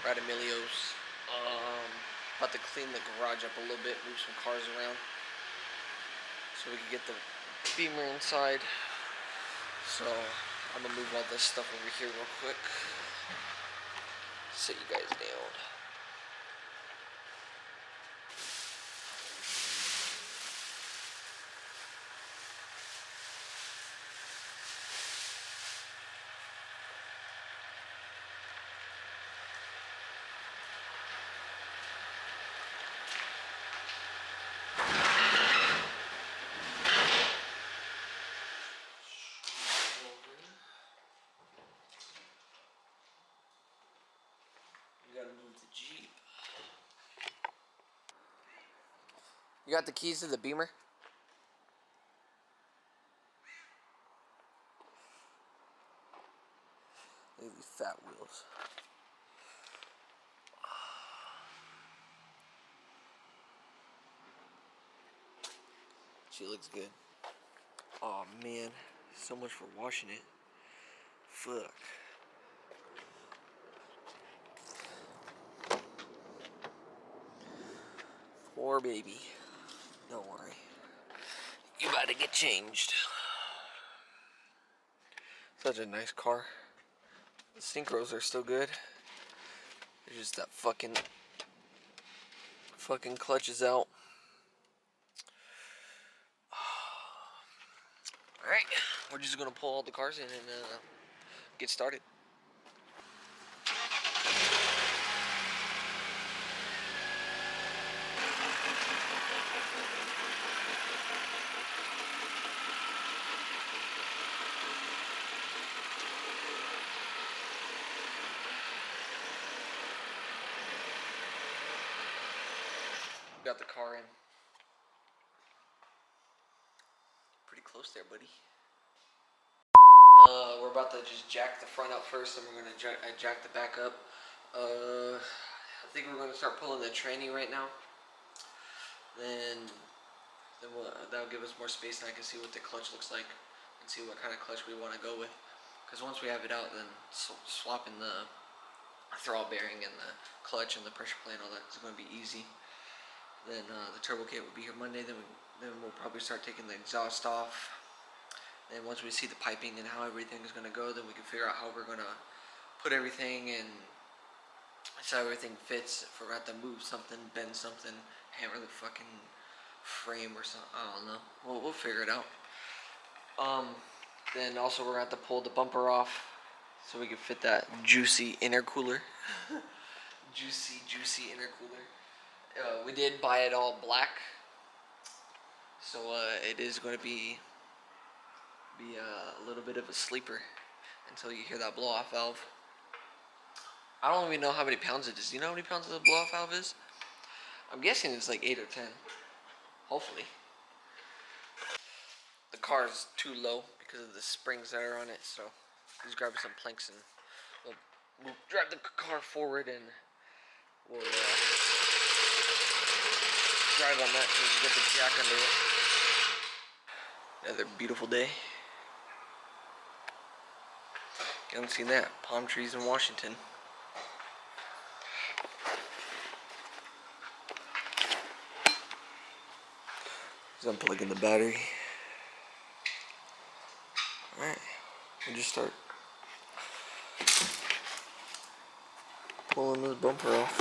We're at Emilio's. About to clean the garage up a little bit, move some cars around, so we can get the Beamer inside. So I'm gonna move all this stuff over here real quick. Sit you guys down. We gotta move the Jeep. You got the keys to the Beamer? Look at these fat wheels. She looks good. Oh man, so much for washing it. Fuck. Poor baby. Don't worry. You about to get changed. Such a nice car. The synchros are still good. It's just that fucking clutch is out. Alright, we're just gonna pull all the cars in and get started. Got the car in. Pretty close there, buddy. We're about to just jack the front up first, and we're gonna jack the back up. I think we're gonna start pulling the tranny right now. Then that'll give us more space, and I can see what the clutch looks like and see what kind of clutch we want to go with. Because once we have it out, then swapping the throttle bearing and the clutch and the pressure plate and all that is going to be easy. Then the turbo kit will be here Monday. Then we'll probably start taking the exhaust off. And once we see the piping and how everything is going to go, then we can figure out how we're going to put everything and so everything fits. If we got to move something, bend something, hammer the fucking frame or something, I don't know. We'll figure it out. Then also we're going to have to pull the bumper off so we can fit that juicy intercooler. juicy intercooler. We did buy it all black, so it is going to be a little bit of a sleeper until you hear that blow-off valve. I don't even know how many pounds it is. Do you know how many pounds the blow-off valve is? I'm guessing it's like 8 or 10. Hopefully. The car is too low because of the springs that are on it, so just grab some planks and we'll drive the car forward and we'll drive on that so we can get the jack under it. Another beautiful day. You haven't seen that. Palm trees in Washington. Just unplugging the battery. Alright, we'll just start pulling this bumper off.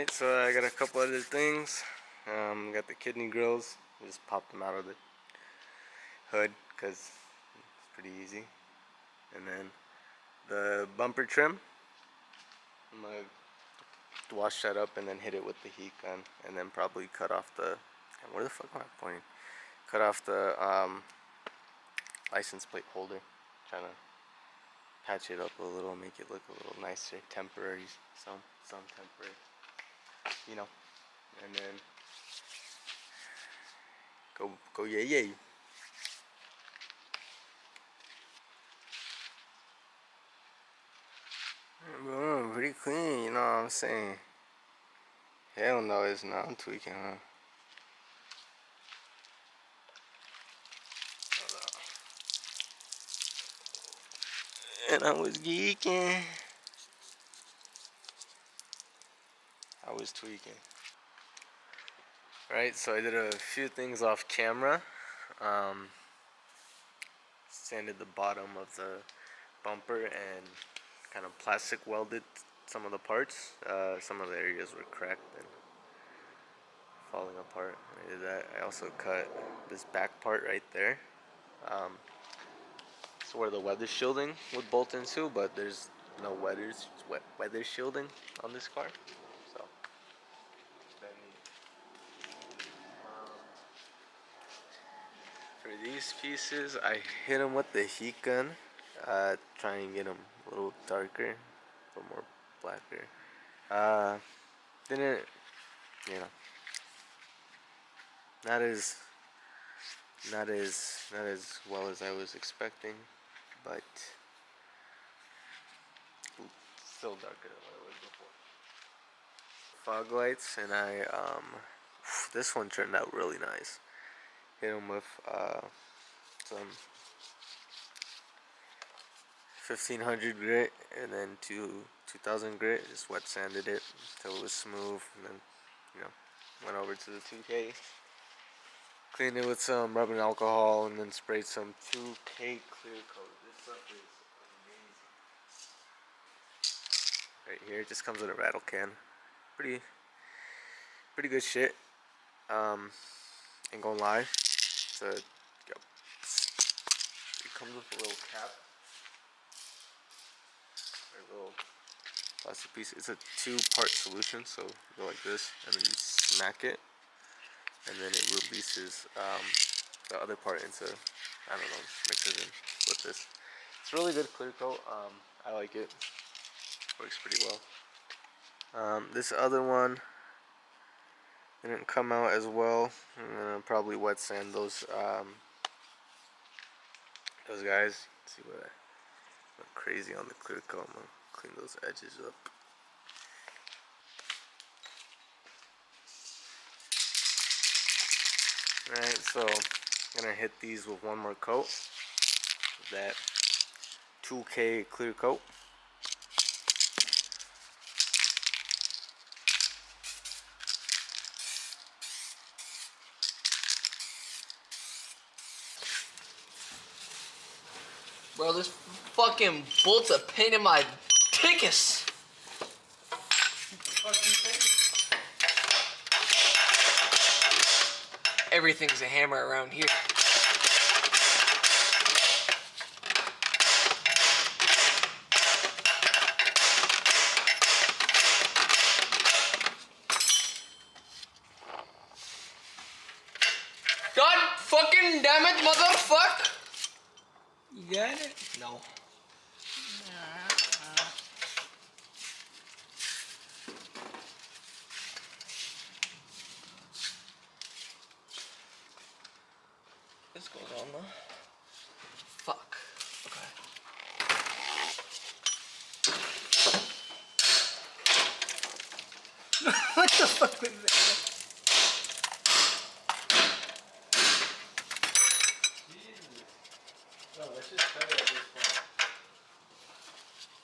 Alright, so I got a couple other things. Got the kidney grills. Just popped them out of the hood because it's pretty easy. And then the bumper trim. I'm gonna wash that up and then hit it with the heat gun, and then probably cut off the. Where the fuck am I pointing? Cut off the license plate holder. Trying to patch it up a little, make it look a little nicer, temporary, some temporary, you know. And then go yay. Pretty clean, you know what I'm saying? Hell no, it's not. I'm tweaking, huh? And I was geeking. I was tweaking. Right, so I did a few things off camera. Sanded the bottom of the bumper and kind of plastic welded some of the parts. Some of the areas were cracked and falling apart. I did that. I also cut this back part right there. It's where the weather shielding would bolt into, but there's no weather shielding on this car. So for these pieces, I hit them with the heat gun. Try and get them a little darker, a little more blacker. Didn't, you know, not as well as I was expecting, but still darker than what it was before. Fog lights, and this one turned out really nice. Hit them with some 1500 grit and then 2000 grit. Just wet sanded it until it was smooth, and then, you know, went over to the 2K, cleaned it with some rubbing alcohol, and then sprayed some 2K clear coat. This stuff is amazing. Right here, it just comes with a rattle can. Pretty good shit. Ain't gonna lie. It comes with a little cap. A little plastic piece. It's a 2-part solution, so you go like this, and then you smack it, and then it releases the other part into, I don't know, mixes in with this. It's a really good clear coat. I like it. Works pretty well. This other one didn't come out as well. I'm gonna probably wet sand those guys. Let's see what I went crazy on the clear coat. I'm gonna clean those edges up. Alright, so I'm gonna hit these with one more coat. That 2K clear coat. Bro, this fucking bolt's a pain in my dickus. Everything's a hammer around here. God fucking damn it, motherfucker! You got it? No. This goes on though. Fuck. Okay. What the fuck was that? No, let's just cut it at this point.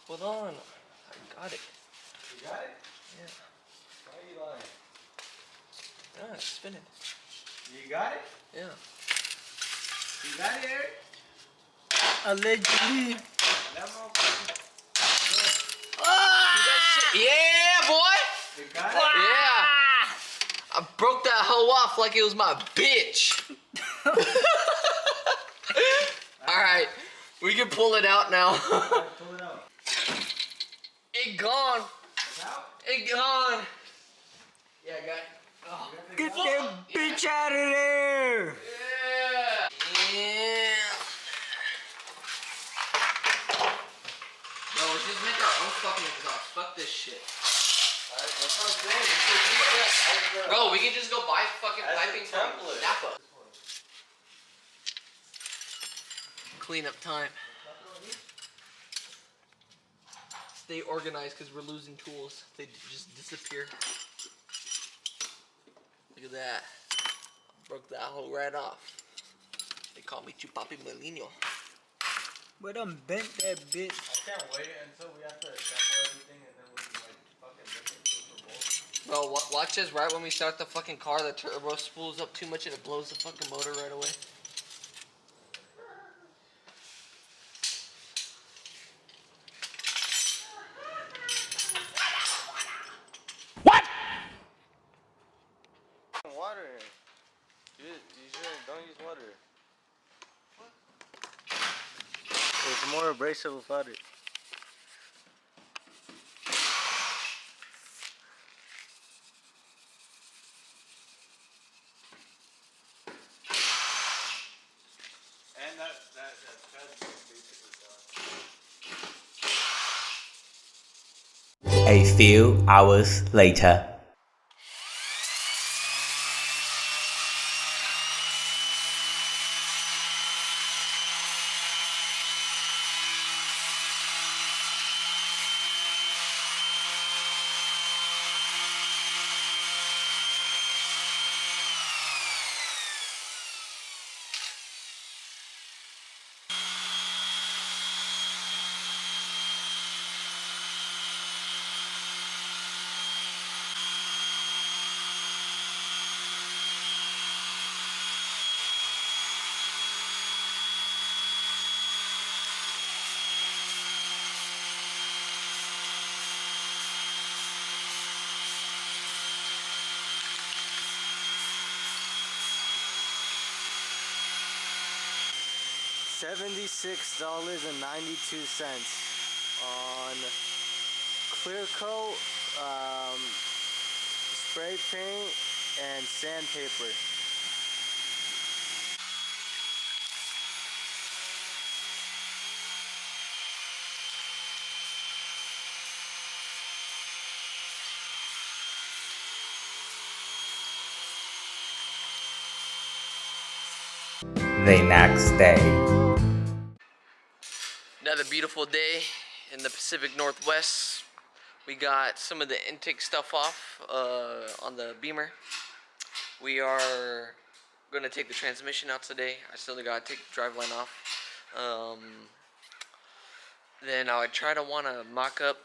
Hold on. I got it. You got it? Yeah. Why are you lying? Yeah, it's spinning. You got it? Yeah. You got it, Eric? Allegedly. That motherfucker. Ah! Yeah, boy! You got it? Yeah! I broke that hoe off like it was my bitch. Alright, we can pull it out now. Pull it out. It gone. It's out? It gone. Yeah, I got it. Oh. Get that bitch out of there! Yeah. Yeah. Bro, let's just make our own fucking exhaust. Fuck this shit. Alright, that sounds great. Bro, we can just go buy fucking As a piping from template. Napa. Cleanup time. Stay organized because we're losing tools. They just disappear. Look at that. Broke that hole right off. They call me Chupapi Molino. But I'm bent that bitch. I can't wait until we have to assemble everything and then we can like fucking look into the bolt. Bro, watch this. Right when we start the fucking car, the turbo spools up too much and it blows the fucking motor right away. Water. You shouldn't, don't use water. It's more abrasive without it. And that pad basically done. A few hours later. $76.92 on clear coat, spray paint, and sandpaper. The next day. Another beautiful day in the Pacific Northwest. We got some of the intake stuff off on the Beamer. We are going to take the transmission out today. I still got to take the driveline off. Then I would try to want to mock up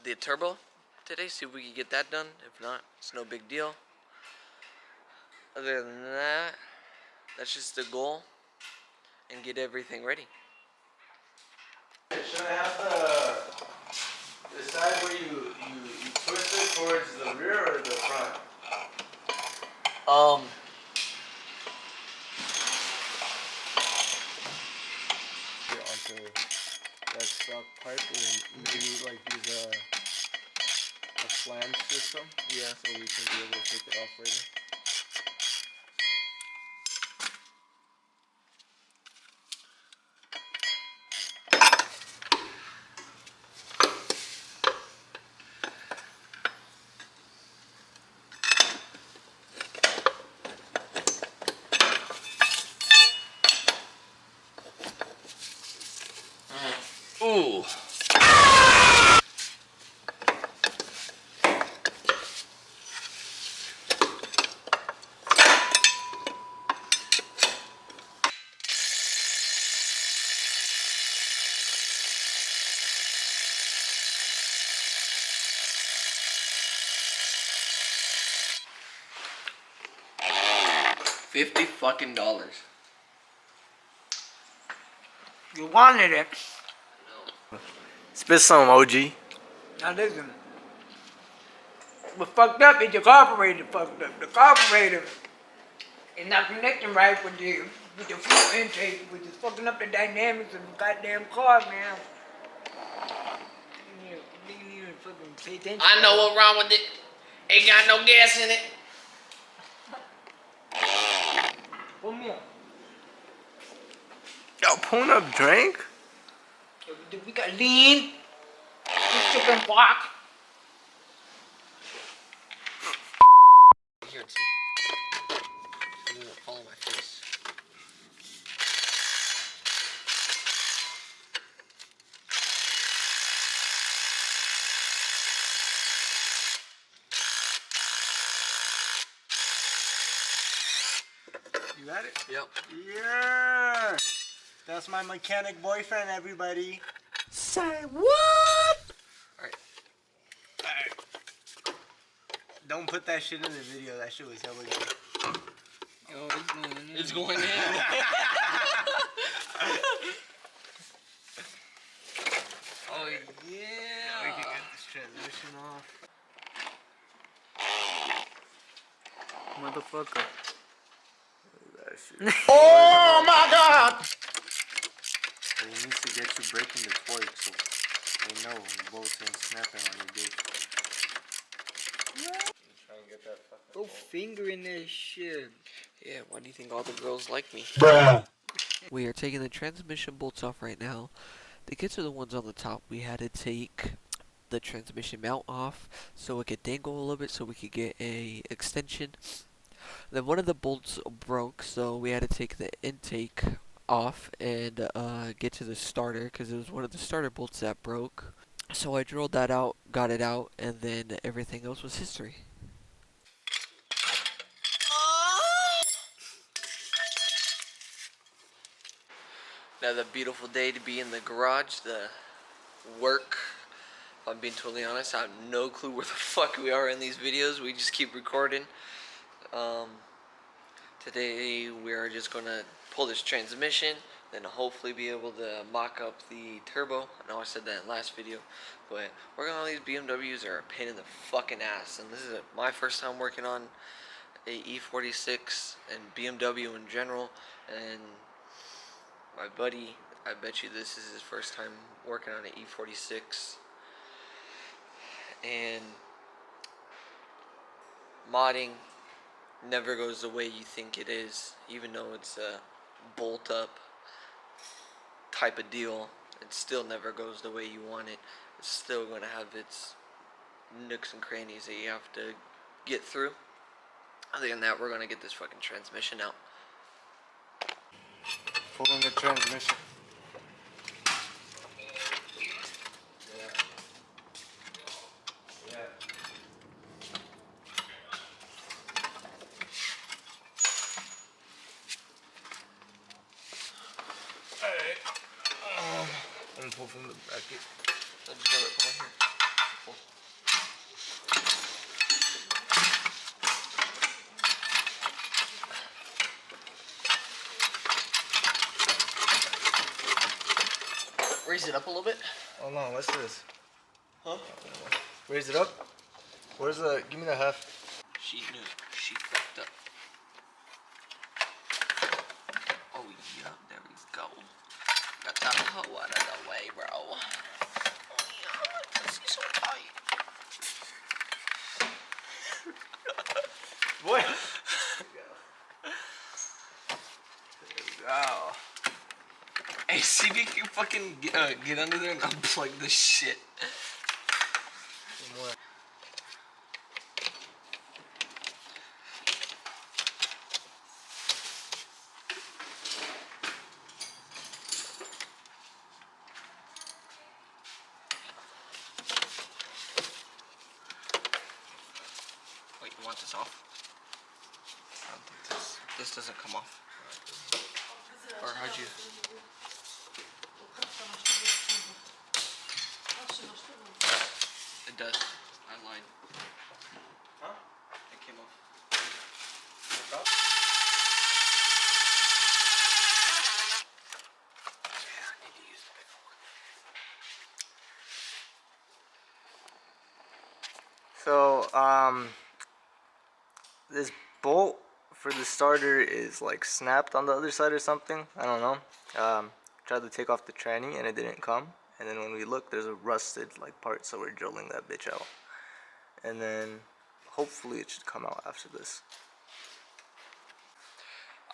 the turbo today, see if we can get that done. If not, it's no big deal. Other than that, that's just the goal, and get everything ready. Should I have the side where you twist it towards the rear or the front? Onto that stock pipe and maybe like use a flange system. Yeah, so we can be able to take it off later. Ooh. $50 fucking. You wanted it. Spit some, OG. Now listen. What fucked up is the carburetor fucked up. The carburetor is not connecting right with the fuel intake, which is fucking up the dynamics of the goddamn car, man. You need to fucking pay attention. I know what's wrong with it. Ain't got no gas in it. Pull me up. Yo, pulling up drink? We got lean, chicken block. Here, too. I'm gonna follow my face. You got it? Yep. Yeah. That's my mechanic boyfriend, everybody. Say what? Alright. Don't put that shit in the video. That shit was hella good. Yo, it's going in. It's going in. Oh, We yeah. can get this transmission off. Motherfucker. That shit. Oh my god! He needs to get you breaking the torque so they know the bolts ain't snapping on your dick. Try and get that fucking Go bolt. fingering this shit. Yeah, why do you think all the girls like me? We are taking the transmission bolts off right now. To get to the ones on the top, we had to take the transmission mount off so it could dangle a little bit so we could get a extension. Then one of the bolts broke, so we had to take the intake off and get to the starter because it was one of the starter bolts that broke. So I drilled that out, got it out, and then everything else was history. Another beautiful day to be in the garage, the work. If I'm being totally honest, I have no clue where the fuck we are in these videos. We just keep recording. Today we are just gonna pull this transmission, then hopefully be able to mock up the turbo. I know I said that in the last video, but working on these BMWs are a pain in the fucking ass. And this is my first time working on a E46 and BMW in general. And my buddy, I bet you this is his first time working on an E46. And modding never goes the way you think it is, even though it's a bolt up type of deal. It still never goes the way you want it. It's still going to have its nooks and crannies that you have to get through. Other than that, we're going to get this fucking transmission out. Pulling the transmission. I'm gonna pull from the bracket. I'll just grab it from here. Pull. Raise it up a little bit. Hold on, what's this? Huh? Raise it up. Where's the? Give me the half. She knew. She fucked up. Oh yeah, there we go. Got that hoe out of the way, bro. Oh yeah, this is so tight. What? Wow. Hey, see if you can fucking get under there and unplug this shit. Wait, you want this off? I don't think this doesn't come off. Or how'd you? It does. I lied. Huh? It came off. Yeah, I need to use the bigger one. So, this bolt for the starter is like snapped on the other side or something. I don't know. Tried to take off the tranny and it didn't come. And then when we look, there's a rusted like part, so we're drilling that bitch out. And then hopefully it should come out after this.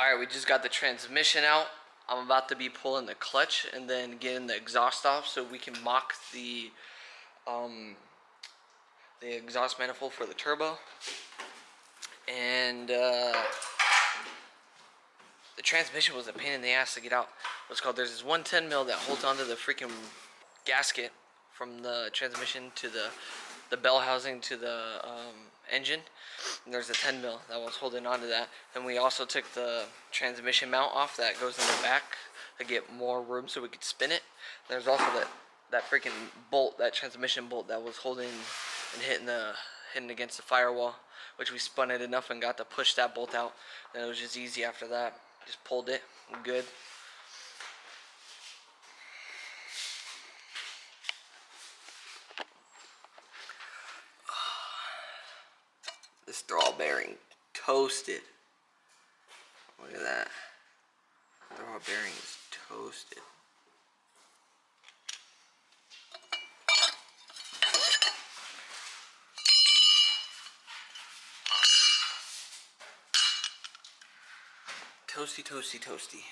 Alright, we just got the transmission out. I'm about to be pulling the clutch and then getting the exhaust off so we can mock the exhaust manifold for the turbo. And the transmission was a pain in the ass to get out. What's called, there's this 110 mil that holds onto the freaking gasket from the transmission to the bell housing to the engine. And there's a 10 mil that was holding onto that. And we also took the transmission mount off that goes in the back to get more room so we could spin it. There's also that freaking bolt, that transmission bolt that was holding and hitting against the firewall, which we spun it enough and got to push that bolt out. And it was just easy after that. Just pulled it. Good. This throttle bearing toasted. Look at that. Throttle bearing is toasted. Toasty, toasty, toasty.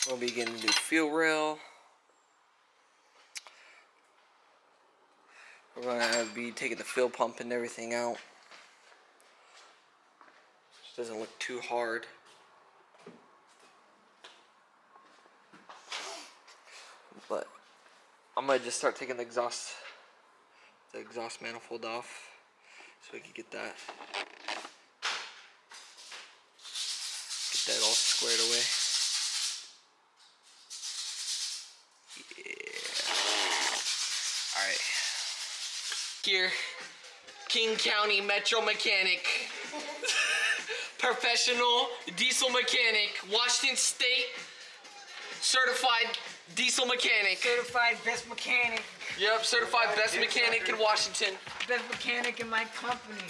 We'll be getting a new fuel rail. We're gonna be taking the fuel pump and everything out. It doesn't look too hard. But I'm gonna just start taking the exhaust manifold off so we can get that all squared away. Alright. Here, King County Metro Mechanic. Professional diesel mechanic. Washington State certified diesel mechanic. Certified best mechanic. Yep, certified best mechanic in Washington. Best mechanic in my company.